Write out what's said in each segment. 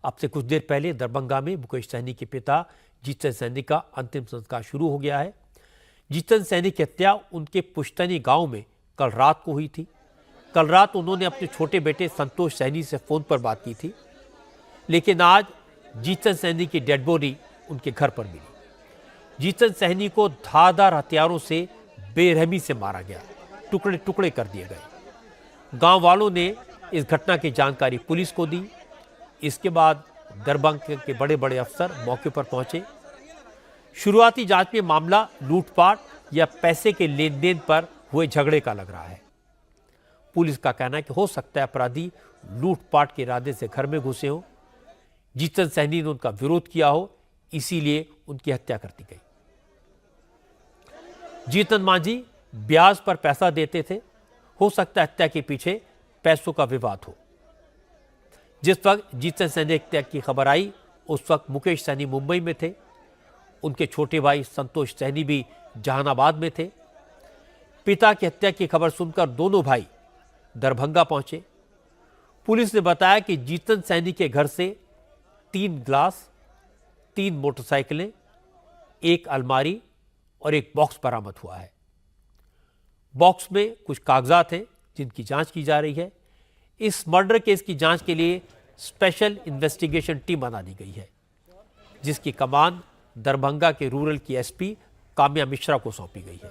अब से कुछ देर पहले दरभंगा में मुकेश सहनी के पिता जीतन सहनी का अंतिम संस्कार शुरू हो गया है। जीतन सहनी की हत्या उनके पुश्तैनी गांव में कल रात को हुई थी। कल रात उन्होंने अपने छोटे बेटे संतोष सहनी से फोन पर बात की थी, लेकिन आज जीतन सहनी की डेड बॉडी उनके घर पर मिली। जीतन सहनी को धारदार हथियारों से बेरहमी से मारा गया, टुकड़े टुकड़े कर दिए गए। गांव वालों ने इस घटना की जानकारी पुलिस को दी। इसके बाद दरभंगा के बड़े बड़े अफसर मौके पर पहुंचे। शुरुआती जांच में मामला लूटपाट या पैसे के लेन देन पर हुए झगड़े का लग रहा है। पुलिस का कहना है कि हो सकता है अपराधी लूटपाट के इरादे से घर में घुसे हो, जीतन सहनी ने उनका विरोध किया हो, इसीलिए उनकी हत्या कर दी गई। जीतन मांझी ब्याज पर पैसा देते थे, हो सकता है हत्या के पीछे पैसों का विवाद हो। जिस वक्त जीतन सहनी हत्या की खबर आई उस वक्त मुकेश सहनी मुंबई में थे। उनके छोटे भाई संतोष सहनी भी जहानाबाद में थे। पिता की हत्या की खबर सुनकर दोनों भाई दरभंगा पहुंचे। पुलिस ने बताया कि जीतन सहनी के घर से 3 ग्लास, 3 मोटरसाइकिलें, 1 अलमारी और 1 बॉक्स बरामद हुआ है। बॉक्स में कुछ कागजात हैं जिनकी जांच की जा रही है। इस मर्डर केस की जांच के लिए स्पेशल इन्वेस्टिगेशन टीम बना दी गई है, जिसकी कमान दरभंगा के रूरल की एसपी काम्या मिश्रा को सौंपी गई है।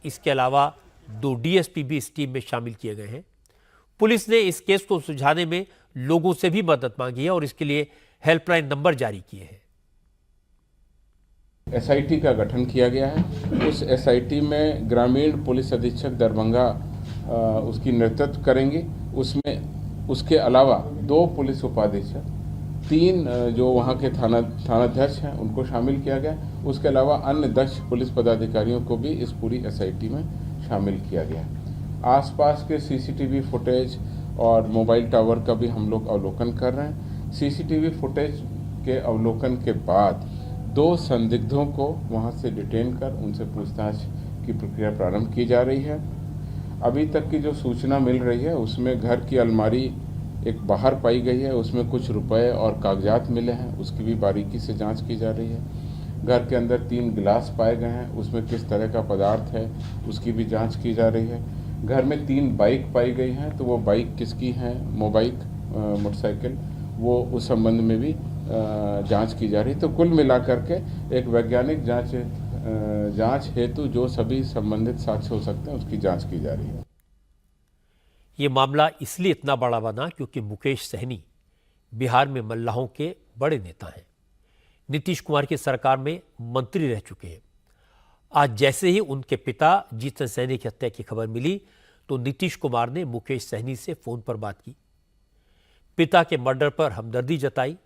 इसके अलावा 2 डीएसपी भी इस टीम में शामिल किए गए हैं। पुलिस ने इस केस को सुलझाने में लोगों से भी मदद मांगी है और इसके लिए हेल्पलाइन नंबर जारी किए हैं। एसआईटी का गठन किया गया है। उस एसआईटी में ग्रामीण पुलिस अधीक्षक दरभंगा उसकी नेतृत्व करेंगे। उसमें उसके अलावा 2 पुलिस उपाधीक्षक, 3 जो वहाँ के थानाध्यक्ष हैं उनको शामिल किया गया। उसके अलावा अन्य 10 पुलिस पदाधिकारियों को भी इस पूरी एसआईटी में शामिल किया गया। आसपास के सीसीटीवी फुटेज और मोबाइल टावर का भी हम लोग अवलोकन कर रहे हैं। सीसीटीवी फुटेज के अवलोकन के बाद 2 संदिग्धों को वहां से डिटेन कर उनसे पूछताछ की प्रक्रिया प्रारंभ की जा रही है। अभी तक की जो सूचना मिल रही है उसमें घर की अलमारी एक बाहर पाई गई है, उसमें कुछ रुपए और कागजात मिले हैं, उसकी भी बारीकी से जांच की जा रही है। घर के अंदर 3 गिलास पाए गए हैं, उसमें किस तरह का पदार्थ है उसकी भी जांच की जा रही है। घर में 3 बाइक पाई गई हैं, तो वो बाइक किसकी हैं, मोटरसाइकिल, वो उस संबंध में भी जांच की जा रही है। तो कुल मिलाकर के एक वैज्ञानिक जांच हेतु जो सभी संबंधित साक्ष्य हो सकते हैं उसकी जांच की जा रही है। ये मामला इसलिए इतना बड़ा बना क्योंकि मुकेश सहनी बिहार में मल्लाहों के बड़े नेता हैं। नीतीश कुमार की सरकार में मंत्री रह चुके हैं। आज जैसे ही उनके पिता जीतन सहनी की हत्या की खबर मिली तो नीतीश कुमार ने मुकेश सहनी से फोन पर बात की, पिता के मर्डर पर हमदर्दी जताई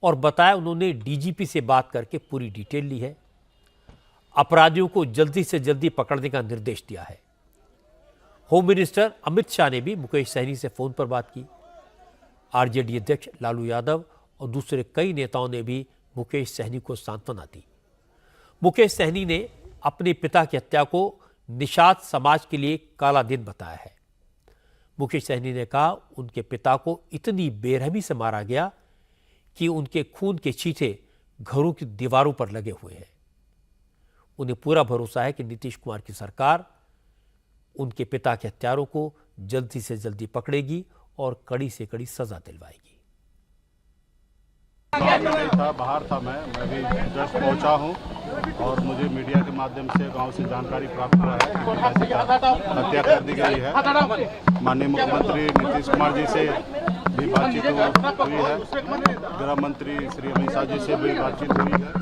और बताया उन्होंने डीजीपी से बात करके पूरी डिटेल ली है। अपराधियों को जल्दी से जल्दी पकड़ने का निर्देश दिया है। होम मिनिस्टर अमित शाह ने भी मुकेश सहनी से फोन पर बात की। आरजेडी अध्यक्ष लालू यादव और दूसरे कई नेताओं ने भी मुकेश सहनी को सांत्वना दी। मुकेश सहनी ने अपने पिता की हत्या को निषाद समाज के लिए काला दिन बताया है। मुकेश सहनी ने कहा उनके पिता को इतनी बेरहमी से मारा गया कि उनके खून के छींटे घरों की दीवारों पर लगे हुए हैं। उन्हें पूरा भरोसा है कि नीतीश कुमार की सरकार उनके पिता के हत्यारों को जल्दी से जल्दी पकड़ेगी और कड़ी से कड़ी सजा दिलवाएगी। बाहर था, मैं भी जस्ट पहुंचा हूं और मुझे मीडिया के माध्यम से गांव से जानकारी प्राप्त हुआ है कि हत्या कर दी गई है। माननीय मुख्यमंत्री नीतीश कुमार जी से भी बातचीत हुई है, गृह मंत्री श्री अमित शाह जी से भी बातचीत हुई है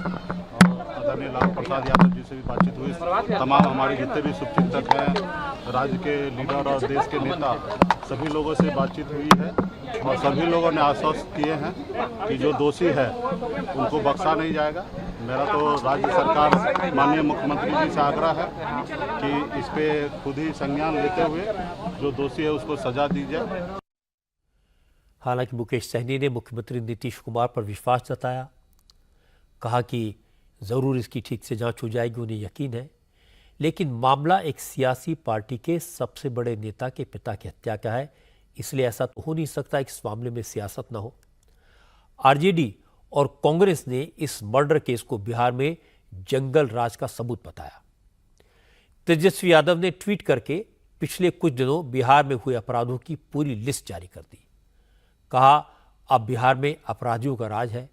और आदरणीय लालू प्रसाद यादव जी से भी बातचीत हुई। तमाम हमारे जितने भी शुभचिंतक हैं, राज्य के लीडर और देश के नेता, सभी लोगों से बातचीत हुई है और सभी लोगों ने आश्वस्त किए हैं कि जो दोषी है उनको बख्शा नहीं जाएगा। मेरा तो राज्य सरकार माननीय मुख्यमंत्री जी से आग्रह है कि इस पे खुद ही संज्ञान लेते हुए जो दोषी है उसको सजा दी जाए। हालांकि मुकेश सहनी ने मुख्यमंत्री नीतीश कुमार पर विश्वास जताया, कहा कि जरूर इसकी ठीक से जांच हो जाएगी, उन्हें यकीन है। लेकिन मामला एक सियासी पार्टी के सबसे बड़े नेता के पिता की हत्या का है, इसलिए ऐसा तो हो नहीं सकता कि इस मामले में सियासत ना हो। आरजेडी और कांग्रेस ने इस मर्डर केस को बिहार में जंगल राज का सबूत बताया। तेजस्वी यादव ने ट्वीट करके पिछले कुछ दिनों बिहार में हुए अपराधों की पूरी लिस्ट जारी कर दी। कहा, अब बिहार में अपराधियों का राज है,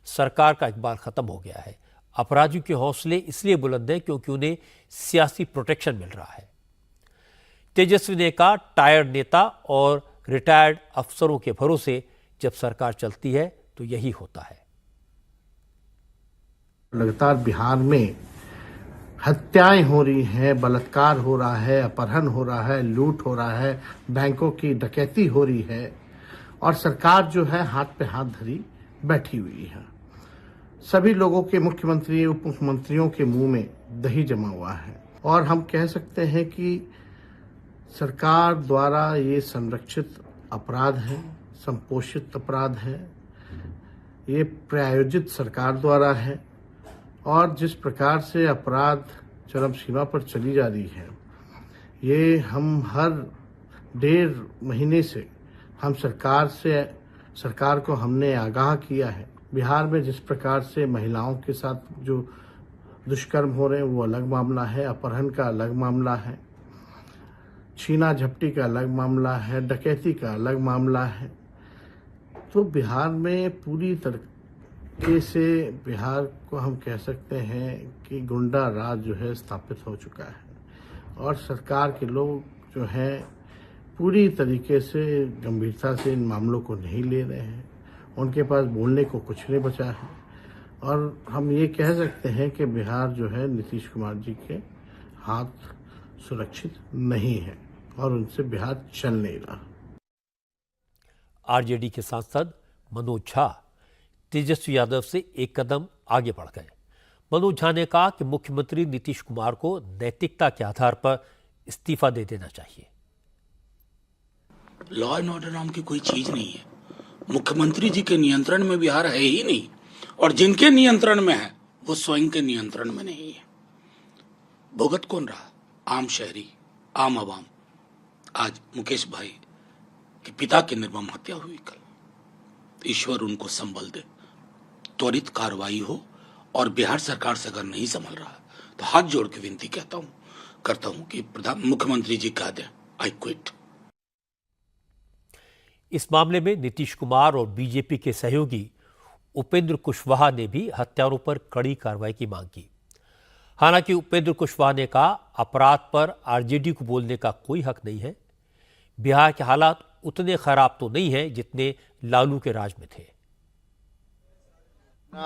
सरकार का इकबाल खत्म हो गया है। अपराधियों के हौसले इसलिए बुलंद हैं क्योंकि उन्हें सियासी प्रोटेक्शन मिल रहा है। तेजस्वी ने कहा, टायर्ड नेता और रिटायर्ड अफसरों के भरोसे जब सरकार चलती है तो यही होता है। लगातार बिहार में हत्याएं हो रही हैं, बलात्कार हो रहा है, अपहरण हो रहा है, लूट हो रहा है, बैंकों की डकैती हो रही है और सरकार जो है हाथ पे हाथ धरी बैठी हुई है। सभी लोगों के, मुख्यमंत्री उप मुख्यमंत्रियों के मुंह में दही जमा हुआ है और हम कह सकते हैं कि सरकार द्वारा ये संरक्षित अपराध है, संपोषित अपराध है, ये प्रायोजित सरकार द्वारा है और जिस प्रकार से अपराध चरम सीमा पर चली जा रही है, ये हम हर 1.5 महीने से हम सरकार को हमने आगाह किया है। बिहार में जिस प्रकार से महिलाओं के साथ जो दुष्कर्म हो रहे हैं वो अलग मामला है, अपहरण का अलग मामला है, छीना झपटी का अलग मामला है, डकैती का अलग मामला है। तो बिहार में पूरी तरीके से बिहार को हम कह सकते हैं कि गुंडा राज जो है स्थापित हो चुका है और सरकार के लोग जो हैं पूरी तरीके से गंभीरता से इन मामलों को नहीं ले रहे हैं। उनके पास बोलने को कुछ नहीं बचा है और हम ये कह सकते हैं कि बिहार जो है नीतीश कुमार जी के हाथ सुरक्षित नहीं है और उनसे बिहार चल नहीं रहा। आरजेडी के सांसद मनोज झा तेजस्वी यादव से एक कदम आगे बढ़ गए। मनोज झा ने कहा कि मुख्यमंत्री नीतीश कुमार को नैतिकता के आधार पर इस्तीफा दे देना चाहिए। लॉ एंड ऑर्डर नाम की कोई चीज नहीं है। मुख्यमंत्री जी के नियंत्रण में बिहार है ही नहीं और जिनके नियंत्रण में है वो स्वयं के नियंत्रण में नहीं है। भुगत कौन रहा? आम शहरी, आम आवाम। आज मुकेश भाई के पिता की निर्मम हत्या हुई कल। ईश्वर उनको संबल दे, त्वरित कार्रवाई हो और बिहार सरकार से अगर नहीं संभल रहा तो हाथ जोड़ के विनती करता हूं कि मुख्यमंत्री जी कह दें आई क्विट। इस मामले में नीतीश कुमार और बीजेपी के सहयोगी उपेंद्र कुशवाहा ने भी हत्यारों पर कड़ी कार्रवाई की मांग की। हालांकि उपेंद्र कुशवाहा ने कहा, अपराध पर आरजेडी को बोलने का कोई हक नहीं है। बिहार के हालात उतने खराब तो नहीं है जितने लालू के राज में थे।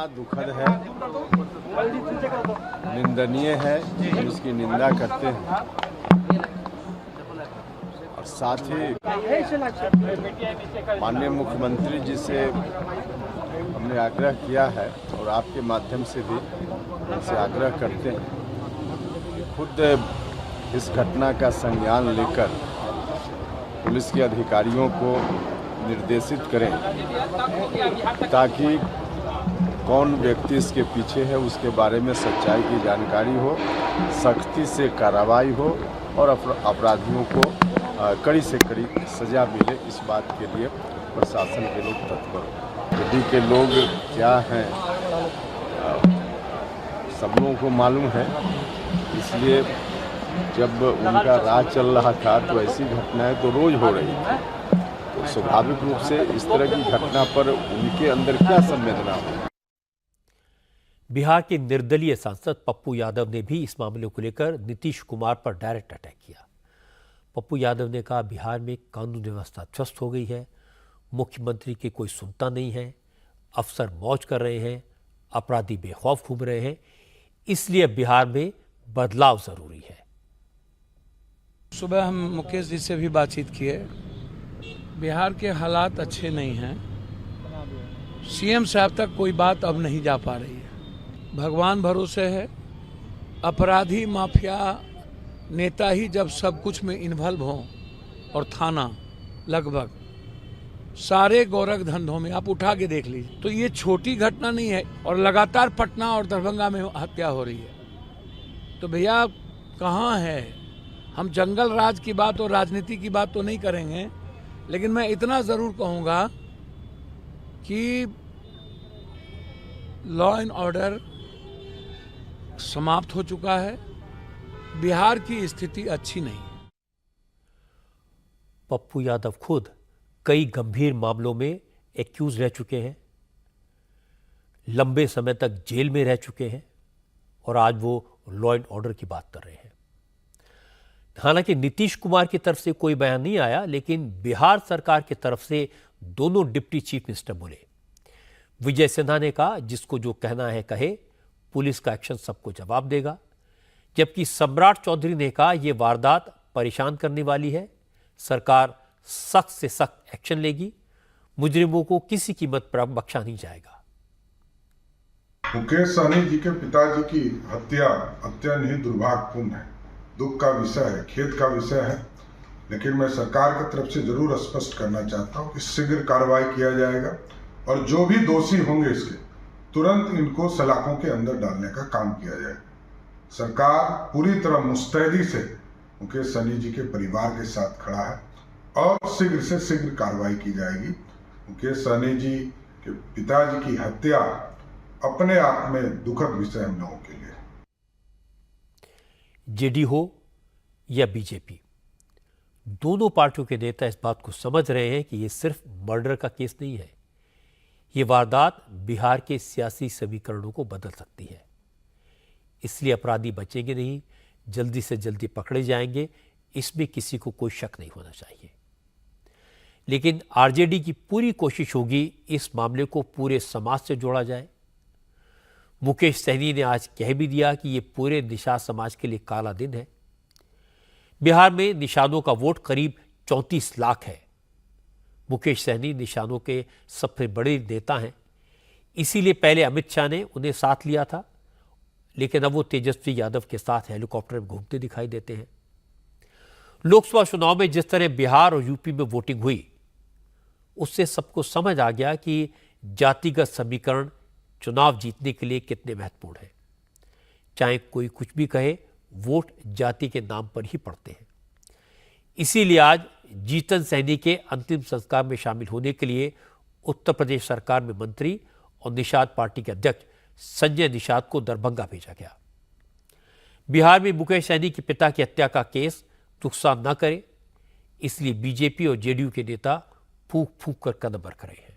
दुखद है, निंदनीय है, हम इसकी निंदा करते हैं और साथ ही माननीय मुख्यमंत्री जी से हमने आग्रह किया है और आपके माध्यम से भी उनसे आग्रह करते हैं खुद इस घटना का संज्ञान लेकर पुलिस के अधिकारियों को निर्देशित करें ताकि कौन व्यक्ति इसके पीछे है उसके बारे में सच्चाई की जानकारी हो, सख्ती से कार्रवाई हो और अपराधियों को कड़ी से कड़ी सजा मिले। इस बात के लिए प्रशासन के लोग तत्पर हो। यदि के लोग क्या हैं सब लोगों को मालूम है, इसलिए जब उनका राज चल रहा था तो ऐसी घटनाएं तो रोज हो रही थी, तो स्वाभाविक रूप से इस तरह की घटना पर उनके अंदर क्या संवेदना हो। बिहार के निर्दलीय सांसद पप्पू यादव ने भी इस मामले को लेकर नीतीश कुमार पर डायरेक्ट अटैक किया। पप्पू यादव ने कहा, बिहार में कानून व्यवस्था ध्वस्त हो गई है, मुख्यमंत्री की कोई सुनता नहीं है, अफसर मौज कर रहे हैं, अपराधी बेखौफ घूम रहे हैं, इसलिए बिहार में बदलाव जरूरी है। सुबह हम मुकेश जी से भी बातचीत किए। बिहार के हालात अच्छे नहीं हैं। सीएम साहब तक कोई बात अब नहीं जा पा रही है। भगवान भरोसे है, अपराधी माफिया नेता ही जब सब कुछ में इन्वॉल्व हों और थाना लगभग सारे गोरख धंधों में आप उठा के देख लीजिए तो ये छोटी घटना नहीं है और लगातार पटना और दरभंगा में हत्या हो रही है। तो भैया कहाँ है? हम जंगल राज की बात और राजनीति की बात तो नहीं करेंगे, लेकिन मैं इतना ज़रूर कहूँगा कि लॉ एंड ऑर्डर समाप्त हो चुका है। बिहार की स्थिति अच्छी नहीं है। पप्पू यादव खुद कई गंभीर मामलों में एक्यूज रह चुके हैं, लंबे समय तक जेल में रह चुके हैं और आज वो लॉ एंड ऑर्डर की बात कर रहे हैं। हालांकि नीतीश कुमार की तरफ से कोई बयान नहीं आया, लेकिन बिहार सरकार की तरफ से दोनों डिप्टी चीफ मिनिस्टर बोले। विजय सिन्हा ने कहा, जिसको जो कहना है कहे, पुलिस का एक्शन सबको जवाब देगा। जबकि सम्राट चौधरी ने कहा, यह वारदात परेशान करने वाली है, सरकार सख्त से सख्त एक्शन लेगी, मुजरिमों को किसी कीमत पर बख्शा नहीं जाएगा। मुकेश सहनी जी के पिताजी की हत्या अत्यंत ही दुर्भाग्यपूर्ण है, दुख का विषय है, खेद का विषय है। लेकिन मैं सरकार की तरफ से जरूर स्पष्ट करना चाहता हूं कि शीघ्र कार्रवाई किया जाएगा और जो भी दोषी होंगे इसके तुरंत इनको सलाखों के अंदर डालने का काम किया जाएगा। सरकार पूरी तरह मुस्तैदी से मुकेश सहनी जी के परिवार के साथ खड़ा है और शीघ्र से शीघ्र कार्रवाई की जाएगी। मुकेश सहनी जी के पिताजी की हत्या अपने आप में दुखद विषय हम लोगों के लिए। जेडी हो या बीजेपी, दोनों पार्टियों के नेता इस बात को समझ रहे हैं कि यह सिर्फ मर्डर का केस नहीं है, ये वारदात बिहार के सियासी समीकरणों को बदल सकती है। इसलिए अपराधी बचेंगे नहीं, जल्दी से जल्दी पकड़े जाएंगे, इसमें किसी को कोई शक नहीं होना चाहिए। लेकिन आरजेडी की पूरी कोशिश होगी इस मामले को पूरे समाज से जोड़ा जाए। मुकेश सहनी ने आज कह भी दिया कि यह पूरे निषाद समाज के लिए काला दिन है। बिहार में निषादों का वोट करीब 34 लाख है। मुकेश सहनी निषादों के सबसे बड़े नेता हैं, इसीलिए पहले अमित शाह ने उन्हें साथ लिया था, लेकिन अब वो तेजस्वी यादव के साथ हेलीकॉप्टर में घूमते दिखाई देते हैं। लोकसभा चुनाव में जिस तरह बिहार और यूपी में वोटिंग हुई, उससे सबको समझ आ गया कि जातिगत समीकरण चुनाव जीतने के लिए कितने महत्वपूर्ण है। चाहे कोई कुछ भी कहे, वोट जाति के नाम पर ही पड़ते हैं। इसीलिए आज जीतन सहनी के अंतिम संस्कार में शामिल होने के लिए उत्तर प्रदेश सरकार में मंत्री और निषाद पार्टी के अध्यक्ष संजय निषाद को दरभंगा भेजा गया। बिहार में मुकेश सहनी के पिता की हत्या का केस नुकसान न करे, इसलिए बीजेपी और जेडीयू के नेता फूंक फूंक कर कदम रख रहे हैं।